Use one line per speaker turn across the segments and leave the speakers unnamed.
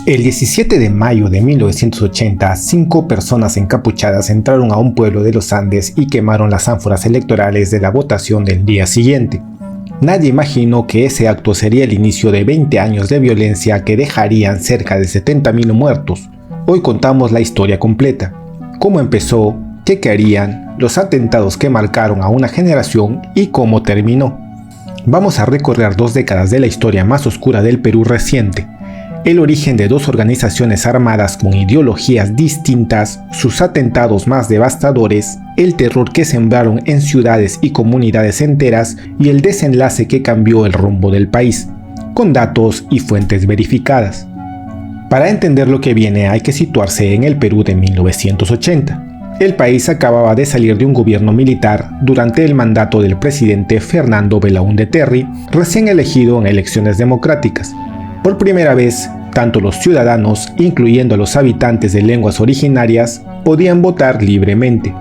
El 17 de mayo de 1980, 5 personas encapuchadas entraron a un pueblo de los Andes y quemaron las ánforas electorales de la votación del día siguiente. Nadie imaginó que ese acto sería el inicio de 20 años de violencia que dejarían cerca de 70.000 muertos. Hoy contamos la historia completa. Cómo empezó, qué querían, los atentados que marcaron a una generación y cómo terminó. Vamos a recorrer 2 décadas de la historia más oscura del Perú reciente. El origen de 2 organizaciones armadas con ideologías distintas, sus atentados más devastadores, el terror que sembraron en ciudades y comunidades enteras y el desenlace que cambió el rumbo del país, con datos y fuentes verificadas. Para entender lo que viene hay que situarse en el Perú de 1980. El país acababa de salir de un gobierno militar durante el mandato del presidente Fernando Belaúnde Terry, recién elegido en elecciones democráticas. Por primera vez, tanto los ciudadanos, incluyendo a los habitantes de lenguas originarias, podían votar libremente.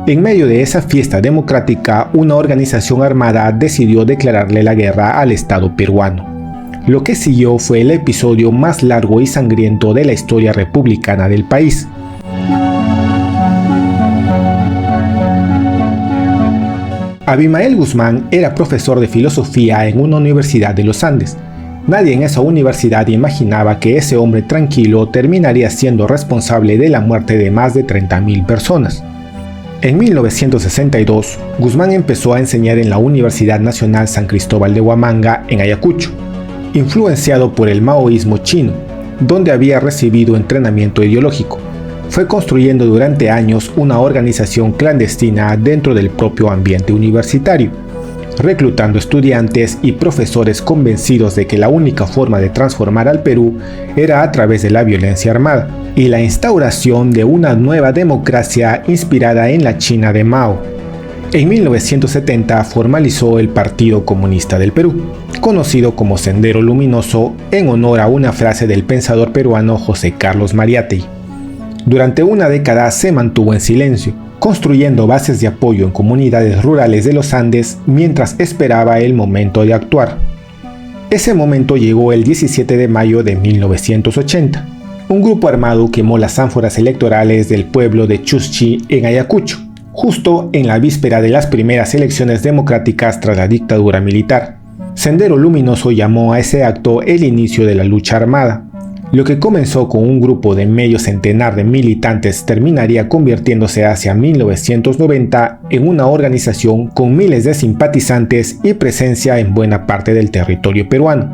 En medio de esa fiesta democrática, una organización armada decidió declararle la guerra al Estado peruano. Lo que siguió fue el episodio más largo y sangriento de la historia republicana del país. Abimael Guzmán era profesor de filosofía en una universidad de los Andes. Nadie en esa universidad imaginaba que ese hombre tranquilo terminaría siendo responsable de la muerte de más de 30.000 personas. En 1962, Guzmán empezó a enseñar en la Universidad Nacional San Cristóbal de Huamanga, en Ayacucho, influenciado por el maoísmo chino, donde había recibido entrenamiento ideológico. Fue construyendo durante años una organización clandestina dentro del propio ambiente universitario, reclutando estudiantes y profesores convencidos de que la única forma de transformar al Perú era a través de la violencia armada y la instauración de una nueva democracia inspirada en la China de Mao. En 1970 formalizó el Partido Comunista del Perú, conocido como Sendero Luminoso en honor a una frase del pensador peruano José Carlos Mariátegui. Durante una década se mantuvo en silencio, construyendo bases de apoyo en comunidades rurales de los Andes mientras esperaba el momento de actuar. Ese momento llegó el 17 de mayo de 1980. Un grupo armado quemó las ánforas electorales del pueblo de Chuschi en Ayacucho, justo en la víspera de las primeras elecciones democráticas tras la dictadura militar. Sendero Luminoso llamó a ese acto el inicio de la lucha armada. Lo que comenzó con un grupo de medio centenar de militantes terminaría convirtiéndose hacia 1990 en una organización con miles de simpatizantes y presencia en buena parte del territorio peruano.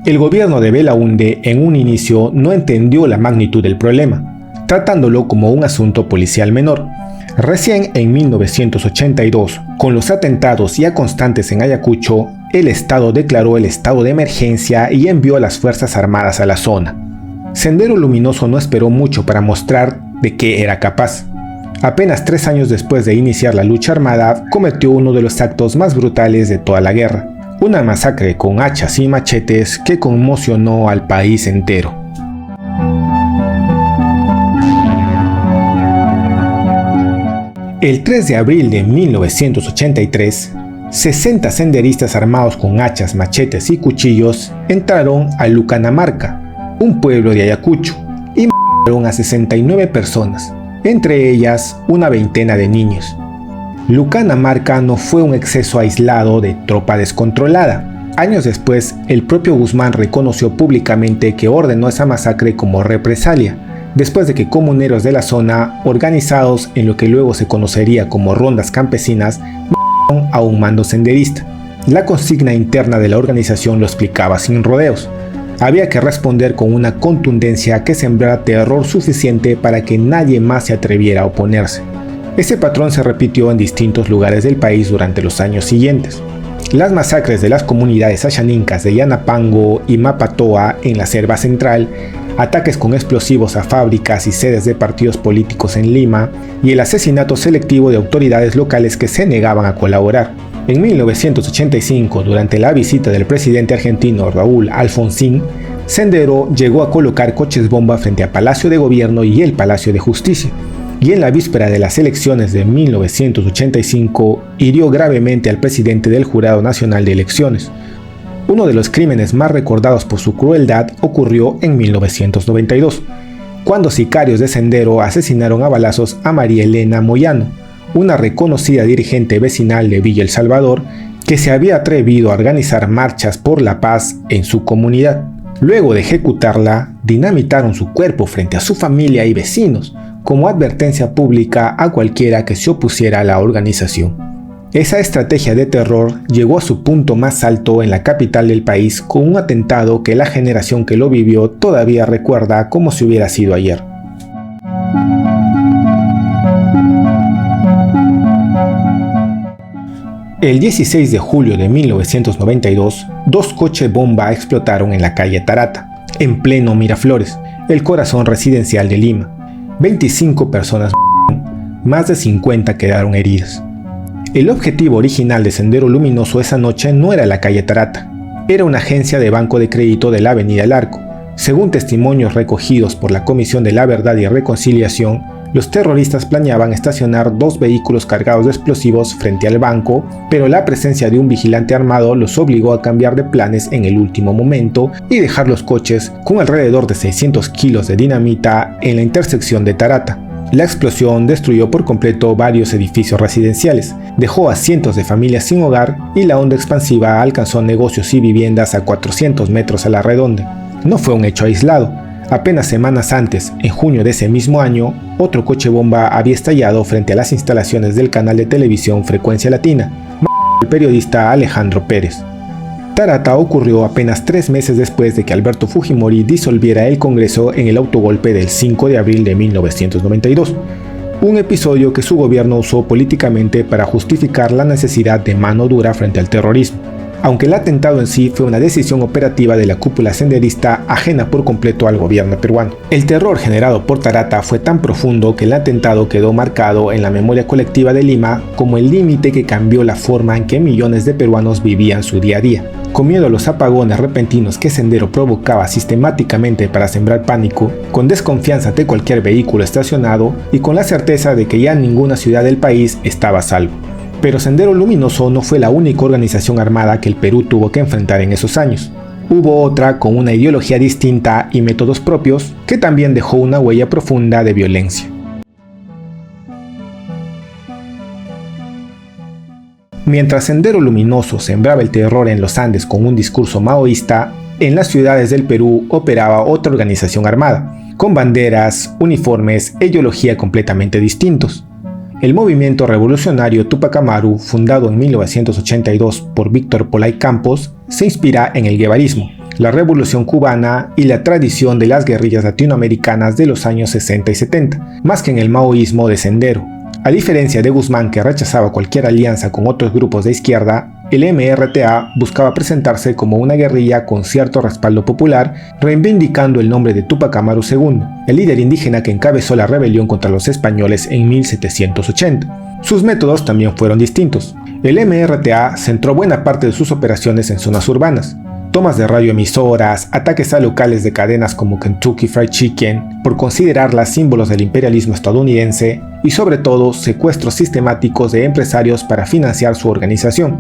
El gobierno de Belaúnde en un inicio no entendió la magnitud del problema, tratándolo como un asunto policial menor. Recién en 1982, con los atentados ya constantes en Ayacucho, el Estado declaró el estado de emergencia y envió a las Fuerzas Armadas a la zona. Sendero Luminoso no esperó mucho para mostrar de qué era capaz. Apenas 3 años después de iniciar la lucha armada, cometió uno de los actos más brutales de toda la guerra, una masacre con hachas y machetes que conmocionó al país entero. El 3 de abril de 1983, 60 senderistas armados con hachas, machetes y cuchillos entraron a Lucanamarca, un pueblo de Ayacucho, y mataron a 69 personas, entre ellas una veintena de niños. Lucanamarca no fue un exceso aislado de tropa descontrolada. Años después, el propio Guzmán reconoció públicamente que ordenó esa masacre como represalia, después de que comuneros de la zona, organizados en lo que luego se conocería como rondas campesinas, a un mando senderista. La consigna interna de la organización lo explicaba sin rodeos. Había que responder con una contundencia que sembrara terror suficiente para que nadie más se atreviera a oponerse. Ese patrón se repitió en distintos lugares del país durante los años siguientes. Las masacres de las comunidades ayaninkas de Yanapango y Mapatoa en la Selva Central, ataques con explosivos a fábricas y sedes de partidos políticos en Lima y el asesinato selectivo de autoridades locales que se negaban a colaborar. En 1985, durante la visita del presidente argentino Raúl Alfonsín, Sendero llegó a colocar coches bomba frente a Palacio de Gobierno y el Palacio de Justicia, y en la víspera de las elecciones de 1985 hirió gravemente al presidente del Jurado Nacional de Elecciones. Uno de los crímenes más recordados por su crueldad ocurrió en 1992, cuando sicarios de Sendero asesinaron a balazos a María Elena Moyano, una reconocida dirigente vecinal de Villa El Salvador que se había atrevido a organizar marchas por la paz en su comunidad. Luego de ejecutarla, dinamitaron su cuerpo frente a su familia y vecinos, como advertencia pública a cualquiera que se opusiera a la organización. Esa estrategia de terror llegó a su punto más alto en la capital del país con un atentado que la generación que lo vivió todavía recuerda como si hubiera sido ayer. El 16 de julio de 1992, dos coches bomba explotaron en la calle Tarata, en pleno Miraflores, el corazón residencial de Lima. 25 personas murieron, más de 50 quedaron heridas. El objetivo original de Sendero Luminoso esa noche no era la calle Tarata, era una agencia de banco de crédito de la Avenida El Arco. Según testimonios recogidos por la Comisión de la Verdad y Reconciliación, los terroristas planeaban estacionar dos vehículos cargados de explosivos frente al banco, pero la presencia de un vigilante armado los obligó a cambiar de planes en el último momento y dejar los coches con alrededor de 600 kilos de dinamita en la intersección de Tarata. La explosión destruyó por completo varios edificios residenciales, dejó a cientos de familias sin hogar y la onda expansiva alcanzó negocios y viviendas a 400 metros a la redonda. No fue un hecho aislado. Apenas semanas antes, en junio de ese mismo año, otro coche bomba había estallado frente a las instalaciones del canal de televisión Frecuencia Latina, el periodista Alejandro Pérez. Tarata ocurrió apenas 3 meses después de que Alberto Fujimori disolviera el Congreso en el autogolpe del 5 de abril de 1992, un episodio que su gobierno usó políticamente para justificar la necesidad de mano dura frente al terrorismo. Aunque el atentado en sí fue una decisión operativa de la cúpula senderista ajena por completo al gobierno peruano. El terror generado por Tarata fue tan profundo que el atentado quedó marcado en la memoria colectiva de Lima como el límite que cambió la forma en que millones de peruanos vivían su día a día. Con miedo a los apagones repentinos que Sendero provocaba sistemáticamente para sembrar pánico, con desconfianza ante cualquier vehículo estacionado y con la certeza de que ya ninguna ciudad del país estaba a salvo. Pero Sendero Luminoso no fue la única organización armada que el Perú tuvo que enfrentar en esos años. Hubo otra con una ideología distinta y métodos propios que también dejó una huella profunda de violencia. Mientras Sendero Luminoso sembraba el terror en los Andes con un discurso maoísta, en las ciudades del Perú operaba otra organización armada, con banderas, uniformes e ideología completamente distintos. El movimiento revolucionario Tupac Amaru, fundado en 1982 por Víctor Polay Campos, se inspira en el guevarismo, la revolución cubana y la tradición de las guerrillas latinoamericanas de los años 60 y 70, más que en el maoísmo de Sendero. A diferencia de Guzmán, que rechazaba cualquier alianza con otros grupos de izquierda, el MRTA buscaba presentarse como una guerrilla con cierto respaldo popular, reivindicando el nombre de Tupac Amaru II, el líder indígena que encabezó la rebelión contra los españoles en 1780. Sus métodos también fueron distintos. El MRTA centró buena parte de sus operaciones en zonas urbanas. Tomas de radioemisoras, ataques a locales de cadenas como Kentucky Fried Chicken, por considerarlas símbolos del imperialismo estadounidense, y sobre todo secuestros sistemáticos de empresarios para financiar su organización.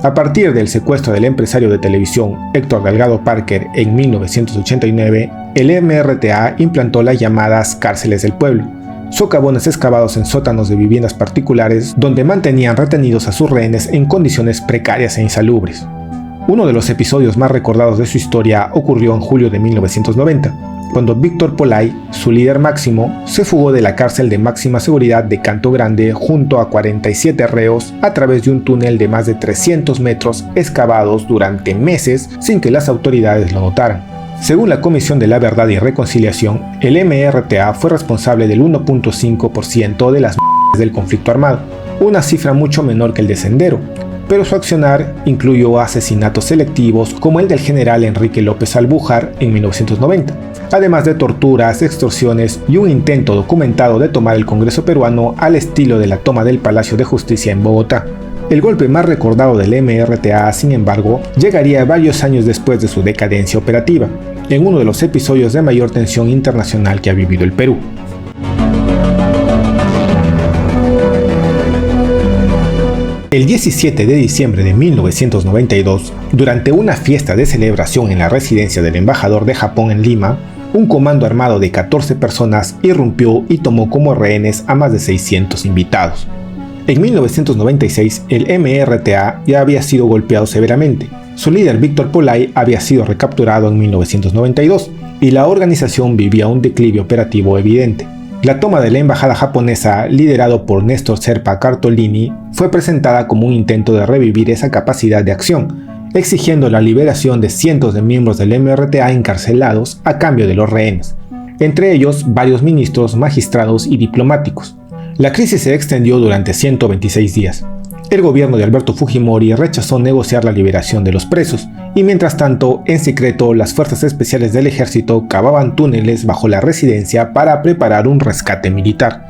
A partir del secuestro del empresario de televisión Héctor Delgado Parker en 1989, el MRTA implantó las llamadas cárceles del pueblo, socavones excavados en sótanos de viviendas particulares donde mantenían retenidos a sus rehenes en condiciones precarias e insalubres. Uno de los episodios más recordados de su historia ocurrió en julio de 1990, cuando Víctor Polay, su líder máximo, se fugó de la cárcel de máxima seguridad de Canto Grande junto a 47 reos a través de un túnel de más de 300 metros excavados durante meses sin que las autoridades lo notaran. Según la Comisión de la Verdad y Reconciliación, el MRTA fue responsable del 1.5% de las muertes del conflicto armado, una cifra mucho menor que el de Sendero, pero su accionar incluyó asesinatos selectivos como el del general Enrique López Albújar en 1990, además de torturas, extorsiones y un intento documentado de tomar el Congreso peruano al estilo de la toma del Palacio de Justicia en Bogotá. El golpe más recordado del MRTA, sin embargo, llegaría varios años después de su decadencia operativa, en uno de los episodios de mayor tensión internacional que ha vivido el Perú. El 17 de diciembre de 1992, durante una fiesta de celebración en la residencia del embajador de Japón en Lima, un comando armado de 14 personas irrumpió y tomó como rehenes a más de 600 invitados. En 1996, el MRTA ya había sido golpeado severamente. Su líder Víctor Polay había sido recapturado en 1992 y la organización vivía un declive operativo evidente. La toma de la embajada japonesa, liderado por Néstor Serpa Cartolini, fue presentada como un intento de revivir esa capacidad de acción, exigiendo la liberación de cientos de miembros del MRTA encarcelados a cambio de los rehenes, entre ellos varios ministros, magistrados y diplomáticos. La crisis se extendió durante 126 días. El gobierno de Alberto Fujimori rechazó negociar la liberación de los presos, y mientras tanto, en secreto, las fuerzas especiales del ejército cavaban túneles bajo la residencia para preparar un rescate militar.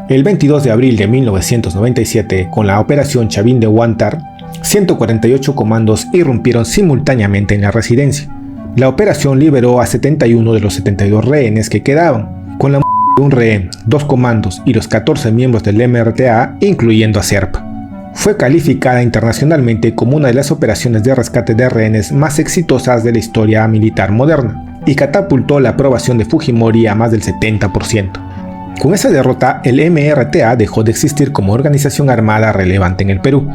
El 22 de abril de 1997, con la operación Chavín de Huántar, 148 comandos irrumpieron simultáneamente en la residencia. La operación liberó a 71 de los 72 rehenes que quedaban, con la de un rehén, 2 comandos y los 14 miembros del MRTA, incluyendo a Serpa. Fue calificada internacionalmente como una de las operaciones de rescate de rehenes más exitosas de la historia militar moderna, y catapultó la aprobación de Fujimori a más del 70%. Con esa derrota, el MRTA dejó de existir como organización armada relevante en el Perú.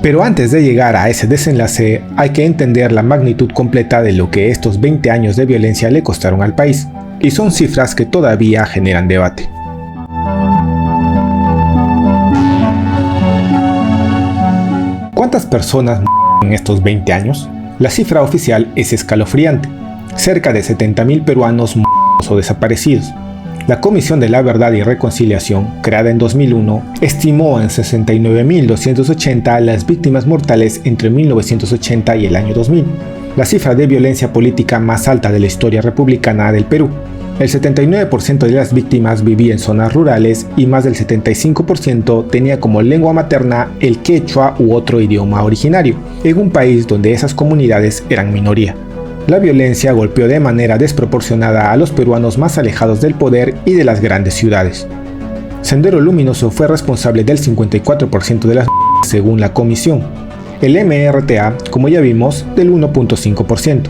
Pero antes de llegar a ese desenlace, hay que entender la magnitud completa de lo que estos 20 años de violencia le costaron al país, y son cifras que todavía generan debate. ¿Cuántas personas en estos 20 años? La cifra oficial es escalofriante: cerca de 70.000 peruanos o desaparecidos. La Comisión de la Verdad y Reconciliación, creada en 2001, estimó en 69.280 las víctimas mortales entre 1980 y el año 2000, la cifra de violencia política más alta de la historia republicana del Perú. El 79% de las víctimas vivía en zonas rurales y más del 75% tenía como lengua materna el quechua u otro idioma originario, en un país donde esas comunidades eran minoría. La violencia golpeó de manera desproporcionada a los peruanos más alejados del poder y de las grandes ciudades. Sendero Luminoso fue responsable del 54% de las según la comisión. El MRTA, como ya vimos, del 1.5%.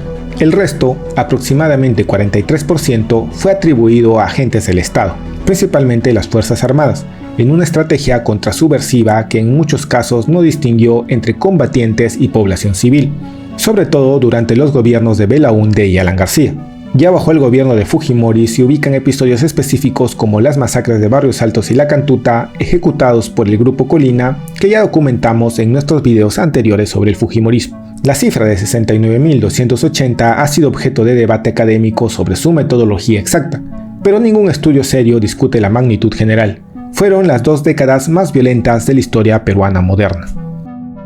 El resto, aproximadamente 43%, fue atribuido a agentes del Estado, principalmente las Fuerzas Armadas, en una estrategia contrasubversiva que en muchos casos no distinguió entre combatientes y población civil, sobre todo durante los gobiernos de Belaúnde y Alan García. Ya bajo el gobierno de Fujimori se ubican episodios específicos como las masacres de Barrios Altos y La Cantuta, ejecutados por el Grupo Colina, que ya documentamos en nuestros videos anteriores sobre el Fujimorismo. La cifra de 69.280 ha sido objeto de debate académico sobre su metodología exacta, pero ningún estudio serio discute la magnitud general. Fueron las 2 décadas más violentas de la historia peruana moderna.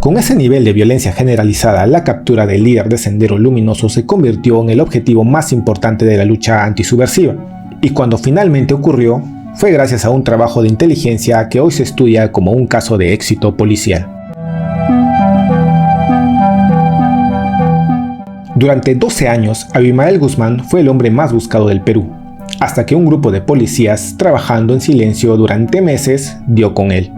Con ese nivel de violencia generalizada, la captura del líder de Sendero Luminoso se convirtió en el objetivo más importante de la lucha antisubversiva, y cuando finalmente ocurrió, fue gracias a un trabajo de inteligencia que hoy se estudia como un caso de éxito policial. Durante 12 años, Abimael Guzmán fue el hombre más buscado del Perú, hasta que un grupo de policías, trabajando en silencio durante meses, dio con él.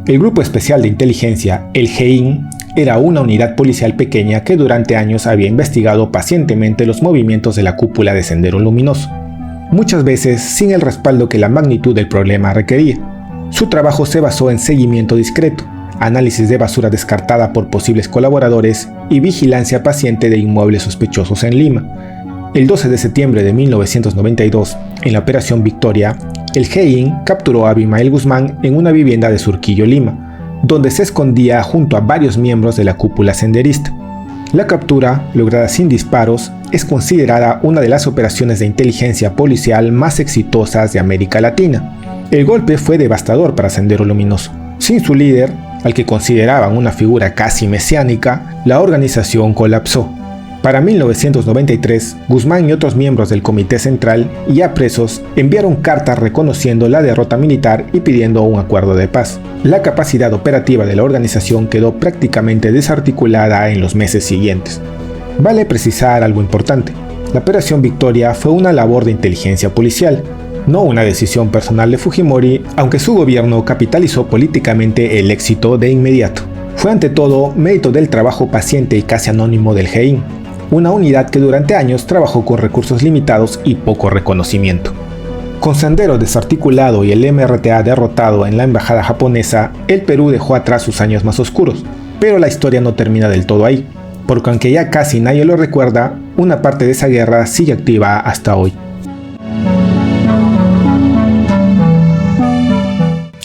El Grupo Especial de Inteligencia, el GEIN, era una unidad policial pequeña que durante años había investigado pacientemente los movimientos de la cúpula de Sendero Luminoso, muchas veces sin el respaldo que la magnitud del problema requería. Su trabajo se basó en seguimiento discreto, análisis de basura descartada por posibles colaboradores y vigilancia paciente de inmuebles sospechosos en Lima. El 12 de septiembre de 1992, en la Operación Victoria, el GEIN capturó a Abimael Guzmán en una vivienda de Surquillo, Lima, donde se escondía junto a varios miembros de la cúpula senderista. La captura, lograda sin disparos, es considerada una de las operaciones de inteligencia policial más exitosas de América Latina. El golpe fue devastador para Sendero Luminoso. Sin su líder, al que consideraban una figura casi mesiánica, la organización colapsó. Para 1993, Guzmán y otros miembros del Comité Central, ya presos, enviaron cartas reconociendo la derrota militar y pidiendo un acuerdo de paz. La capacidad operativa de la organización quedó prácticamente desarticulada en los meses siguientes. Vale precisar algo importante. La Operación Victoria fue una labor de inteligencia policial, no una decisión personal de Fujimori, aunque su gobierno capitalizó políticamente el éxito de inmediato. Fue ante todo mérito del trabajo paciente y casi anónimo del GEIN, una unidad que durante años trabajó con recursos limitados y poco reconocimiento. Con Sendero desarticulado y el MRTA derrotado en la embajada japonesa, el Perú dejó atrás sus años más oscuros, pero la historia no termina del todo ahí, porque aunque ya casi nadie lo recuerda, una parte de esa guerra sigue activa hasta hoy.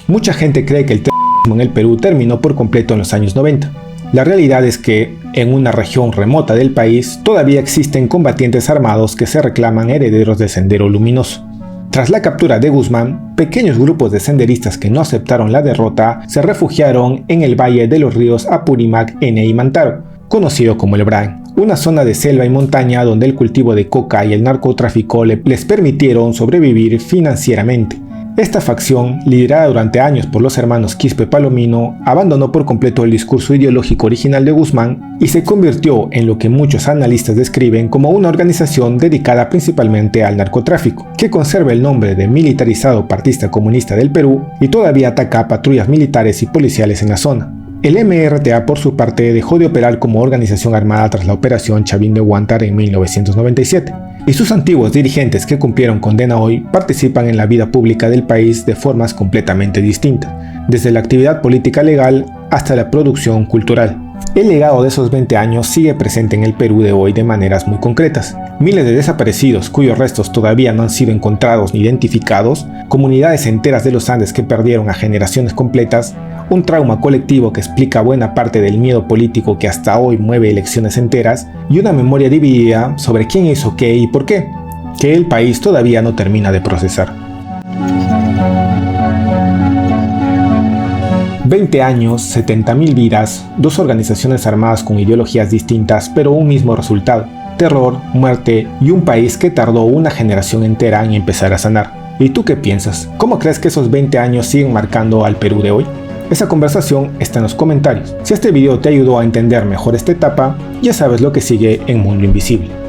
Mucha gente cree que el terrorismo en el Perú terminó por completo en los años 90. La realidad es que, en una región remota del país, todavía existen combatientes armados que se reclaman herederos del Sendero Luminoso. Tras la captura de Guzmán, pequeños grupos de senderistas que no aceptaron la derrota se refugiaron en el Valle de los Ríos Apurímac en Eimantaro, conocido como el Brain, una zona de selva y montaña donde el cultivo de coca y el narcotráfico les permitieron sobrevivir financieramente. Esta facción, liderada durante años por los hermanos Quispe Palomino, abandonó por completo el discurso ideológico original de Guzmán y se convirtió en lo que muchos analistas describen como una organización dedicada principalmente al narcotráfico, que conserva el nombre de Militarizado Partista Comunista del Perú y todavía ataca a patrullas militares y policiales en la zona. El MRTA, por su parte, dejó de operar como organización armada tras la operación Chavín de Huántar en 1997, y sus antiguos dirigentes que cumplieron condena hoy participan en la vida pública del país de formas completamente distintas, desde la actividad política legal hasta la producción cultural. El legado de esos 20 años sigue presente en el Perú de hoy de maneras muy concretas. Miles de desaparecidos cuyos restos todavía no han sido encontrados ni identificados, comunidades enteras de los Andes que perdieron a generaciones completas, un trauma colectivo que explica buena parte del miedo político que hasta hoy mueve elecciones enteras y una memoria dividida sobre quién hizo qué y por qué, que el país todavía no termina de procesar. 20 años, 70.000 vidas, dos organizaciones armadas con ideologías distintas pero un mismo resultado: terror, muerte y un país que tardó una generación entera en empezar a sanar. ¿Y tú qué piensas? ¿Cómo crees que esos 20 años siguen marcando al Perú de hoy? Esa conversación está en los comentarios. Si este video te ayudó a entender mejor esta etapa, ya sabes lo que sigue en Mundo Invisible.